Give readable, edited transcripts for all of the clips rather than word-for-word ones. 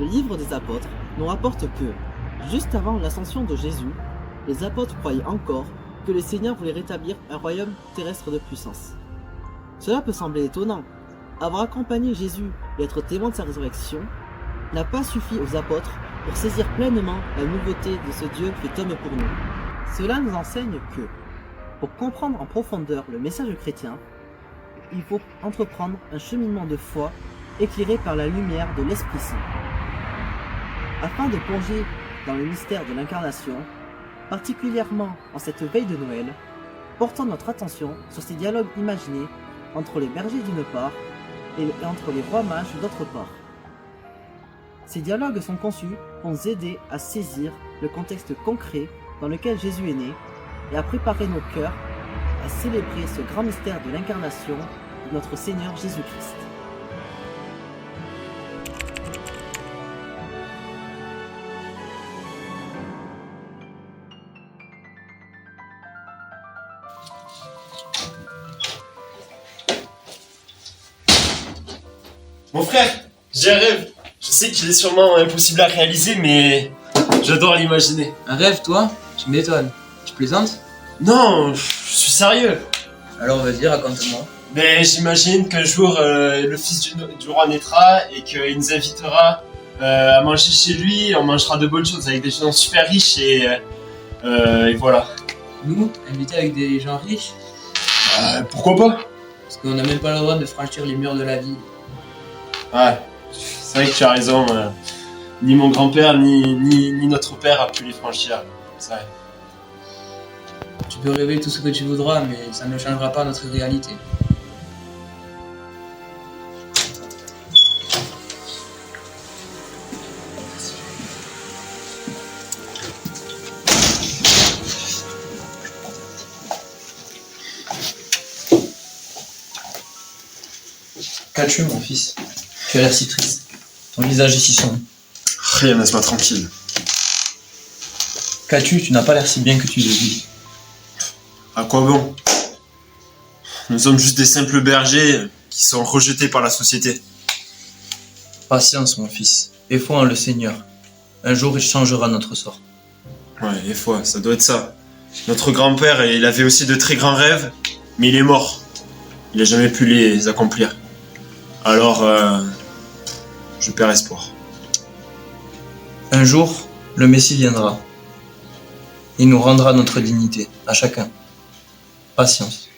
Le livre des apôtres nous rapporte que, juste avant l'ascension de Jésus, les apôtres croyaient encore que le Seigneur voulait rétablir un royaume terrestre de puissance. Cela peut sembler étonnant. Avoir accompagné Jésus et être témoin de sa résurrection n'a pas suffi aux apôtres pour saisir pleinement la nouveauté de ce Dieu fait homme pour nous. Cela nous enseigne que, pour comprendre en profondeur le message chrétien, il faut entreprendre un cheminement de foi éclairé par la lumière de l'Esprit Saint. Afin de plonger dans le mystère de l'incarnation, particulièrement en cette veille de Noël, portons notre attention sur ces dialogues imaginés entre les bergers d'une part et entre les rois mages d'autre part. Ces dialogues sont conçus pour nous aider à saisir le contexte concret dans lequel Jésus est né et à préparer nos cœurs à célébrer ce grand mystère de l'incarnation de notre Seigneur Jésus-Christ. Mon frère, j'ai un rêve. Je sais qu'il est sûrement impossible à réaliser, mais j'adore l'imaginer. Un rêve, toi? Tu m'étonnes. Tu plaisantes? Non, je suis sérieux. Alors vas-y, raconte-moi. Mais j'imagine qu'un jour, le fils du roi naîtra et qu'il nous invitera à manger chez lui. On mangera de bonnes choses avec des gens super riches et voilà. Nous, invités avec des gens riches? Pourquoi pas? Parce qu'on n'a même pas le droit de franchir les murs de la ville. Ouais, c'est vrai que tu as raison. Ni mon grand-père, ni notre père a pu les franchir. C'est vrai. Tu peux rêver tout ce que tu voudras, mais ça ne changera pas notre réalité. Qu'as-tu, mon fils? Tu as l'air si triste. Ton visage est si sombre. Rien, laisse-moi tranquille. Qu'as-tu? Tu n'as pas l'air si bien que tu le dis. À quoi bon? Nous sommes juste des simples bergers qui sont rejetés par la société. Patience, mon fils, et foi en le Seigneur. Un jour, il changera notre sort. Ouais, et foi, ça doit être ça. Notre grand-père, il avait aussi de très grands rêves, mais il est mort. Il n'a jamais pu les accomplir. Alors, je perds espoir. Un jour, le Messie viendra. Il nous rendra notre dignité, à chacun. Patience.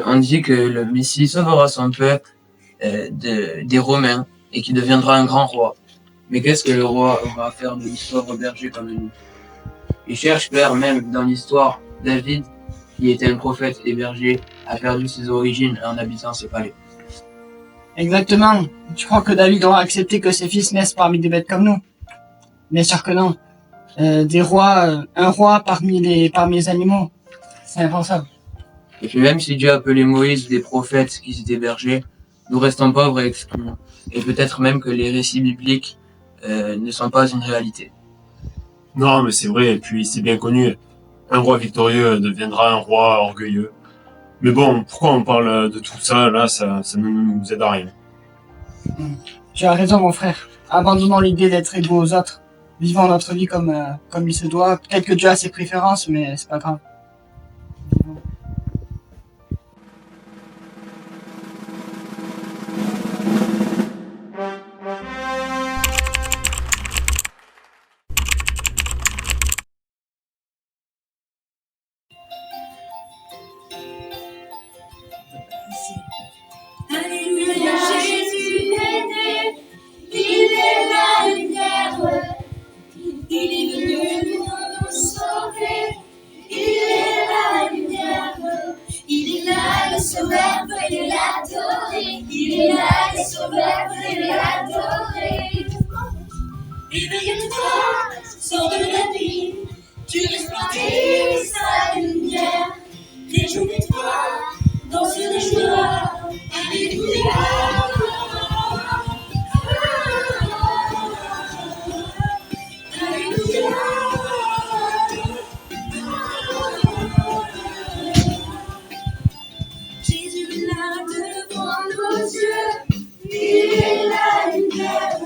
On dit que le Messie sauvera son peuple des Romains et qu'il deviendra un grand roi. Mais qu'est-ce que le roi aura à faire de l'histoire aux bergers comme nous? Il cherche père même dans l'histoire. David, qui était un prophète et berger, a perdu ses origines en habitant ce palais. Exactement. Tu crois que David aura accepté que ses fils naissent parmi des bêtes comme nous? Bien sûr que non. Un roi parmi les animaux, c'est impensable. Et puis même si Dieu appelait Moïse des prophètes qui étaient bergers, nous restons pauvres et exclus. Et peut-être même que les récits bibliques ne sont pas une réalité. Non, mais c'est vrai, et puis c'est bien connu. Un roi victorieux deviendra un roi orgueilleux. Mais bon, pourquoi on parle de tout ça, là, ça ne nous aide à rien. Tu as raison, mon frère. Abandonnons l'idée d'être égaux aux autres. Vivons notre vie comme il se doit. Peut-être que Dieu a ses préférences, mais c'est pas grave. Vivons. Alléluia, Jésus est né, il est la lumière, il est venu pour nous sauver, il est la lumière, il est là le sauveur, venez l'adorer, il est là le sauveur, venez l'adorer. Réveille-toi, sors de la nuit, tu resplendis sa lumière, réjouis-toi, danse de joie. Alléluia. Alléluia. Jésus est là devant nos yeux, il est la lumière,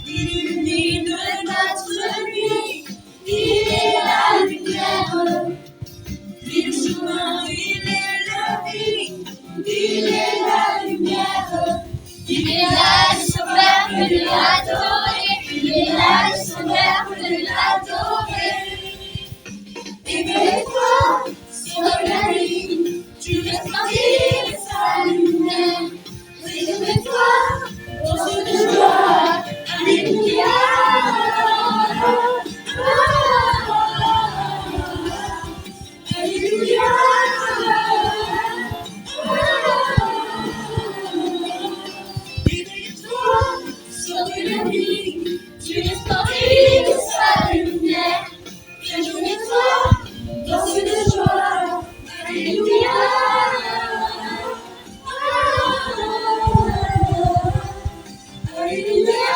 Illumine notre nuit, il est la lumière. Il chemin, il est la vie, il est la lumière. Il est là, le sauveur, de l'adorer. Il est là, le sauveur, de l'adorer. Éveille-toi sur la ligne, tu resplendis de sa lumière. Éveille-toi dans une joie, alléluia. Alléluia. Éveille-toi sur la ligne, tu resplendis de sa lumière. Réjouis-toi dans une joie, alléluia. Alléluia.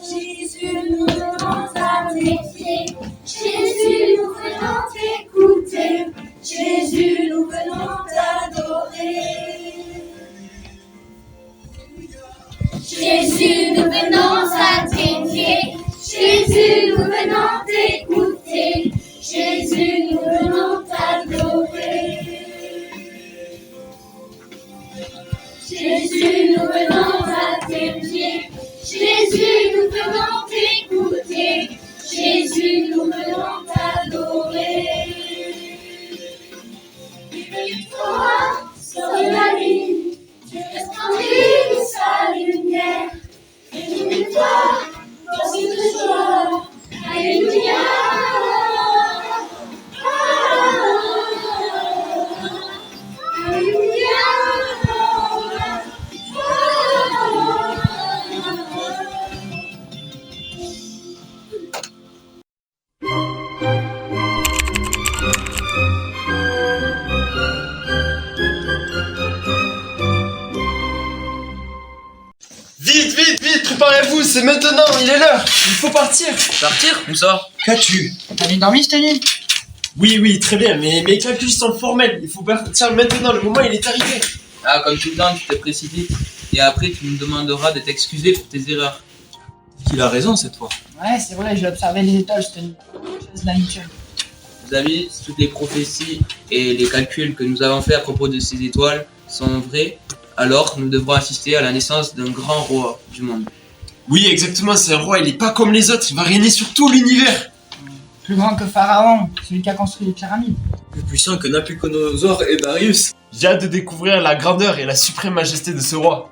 Jésus, nous venons à tes pieds. Jésus, nous venons t'écouter. Jésus, nous venons t'adorer. Jésus, nous venons à tes pieds. Jésus, nous venons t'écouter. Jésus, nous venons t'adorer. Jésus, nous venons à tes pieds. Jésus, nous venons t'écouter. Jésus, nous venons t'adorer. Éveille-toi sur la ligne, tu resplendis de sa lumière. Réjouis-toi dans une joie, alléluia. Alléluia. Vite, préparez-vous, c'est maintenant, il est l'heure. Il faut partir. Partir? Où ça? Qu'as-tu? T'as bien dormi cette nuit? Oui, très bien, mais mes calculs sont formels. Il faut partir maintenant, le moment il est arrivé. Ah, comme tout le temps, tu te précipites. Et après, tu me demanderas de t'excuser pour tes erreurs. Qu'il a raison cette fois. Ouais, c'est vrai, j'ai observé les étoiles cette nuit. C'est l'habitude. Vous avez toutes les prophéties et les calculs que nous avons faits à propos de ces étoiles sont vrais, alors nous devrons assister à la naissance d'un grand roi du monde. Oui, exactement, c'est un roi, il est pas comme les autres, il va régner sur tout l'univers. Plus grand que Pharaon, celui qui a construit les pyramides. Plus puissant que Nabucodonosor et Darius. J'ai hâte de découvrir la grandeur et la suprême majesté de ce roi.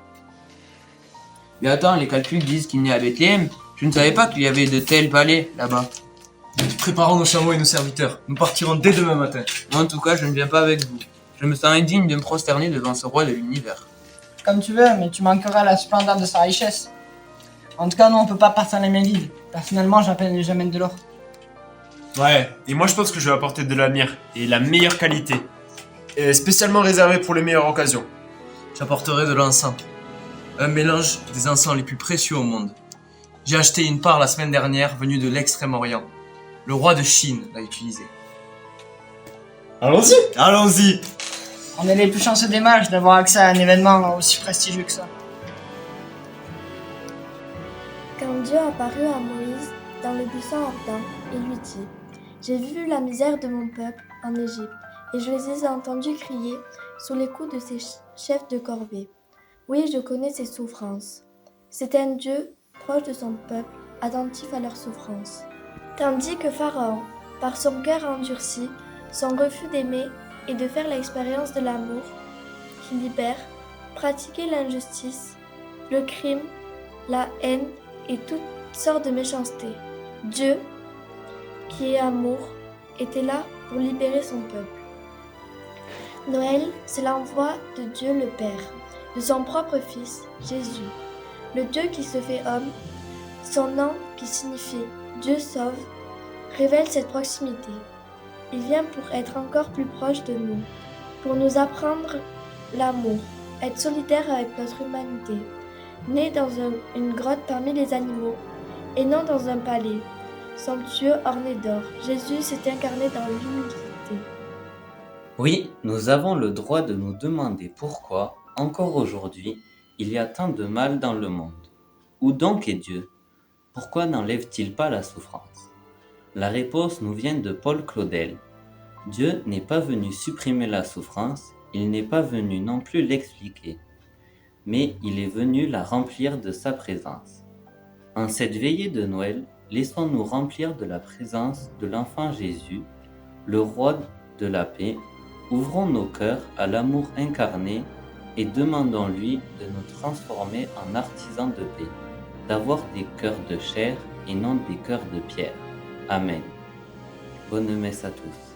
Mais attends, les calculs disent qu'il naît à Bethléem. Je ne savais pas qu'il y avait de tels palais là-bas. Préparons nos chameaux et nos serviteurs. Nous partirons dès demain matin. Moi, en tout cas, je ne viens pas avec vous. Je me sens indigne de me prosterner devant ce roi de l'univers. Comme tu veux, mais tu manqueras la splendeur de sa richesse. En tout cas, nous, on peut pas partir les mains vides. Personnellement, j'amène de l'or. Ouais, et moi je pense que je vais apporter de la myrrhe, et la meilleure qualité. Et spécialement réservée pour les meilleures occasions. J'apporterai de l'encens. Un mélange des encens les plus précieux au monde. J'ai acheté une part la semaine dernière venue de l'Extrême-Orient. Le roi de Chine l'a utilisé. Allons-y. On est les plus chanceux des mages d'avoir accès à un événement aussi prestigieux que ça. Quand Dieu apparut à Moïse dans le buisson ardent, il lui dit : J'ai vu la misère de mon peuple en Égypte, et je les ai entendus crier sous les coups de ses chefs de corvée. Oui, je connais ses souffrances. C'est un Dieu proche de son peuple, attentif à leurs souffrances. Tandis que Pharaon, par son cœur endurci, son refus d'aimer et de faire l'expérience de l'amour qui libère, pratiquait l'injustice, le crime, la haine et toutes sortes de méchanceté. Dieu, qui est amour, était là pour libérer son peuple. Noël, c'est l'envoi de Dieu le Père, de son propre Fils, Jésus, le Dieu qui se fait homme. Son nom, qui signifie Dieu sauve, révèle cette proximité. Il vient pour être encore plus proche de nous, pour nous apprendre l'amour, être solidaire avec notre humanité, né dans une grotte parmi les animaux, et non dans un palais, somptueux orné d'or. Jésus s'est incarné dans l'humilité. Oui, nous avons le droit de nous demander pourquoi, encore aujourd'hui, il y a tant de mal dans le monde. Où donc est Dieu? Pourquoi n'enlève-t-il pas la souffrance? La réponse nous vient de Paul Claudel. Dieu n'est pas venu supprimer la souffrance, il n'est pas venu non plus l'expliquer, mais il est venu la remplir de sa présence. En cette veillée de Noël, laissons-nous remplir de la présence de l'enfant Jésus, le roi de la paix. Ouvrons nos cœurs à l'amour incarné et demandons-lui de nous transformer en artisans de paix, d'avoir des cœurs de chair et non des cœurs de pierre. Amen. Bonne messe à tous.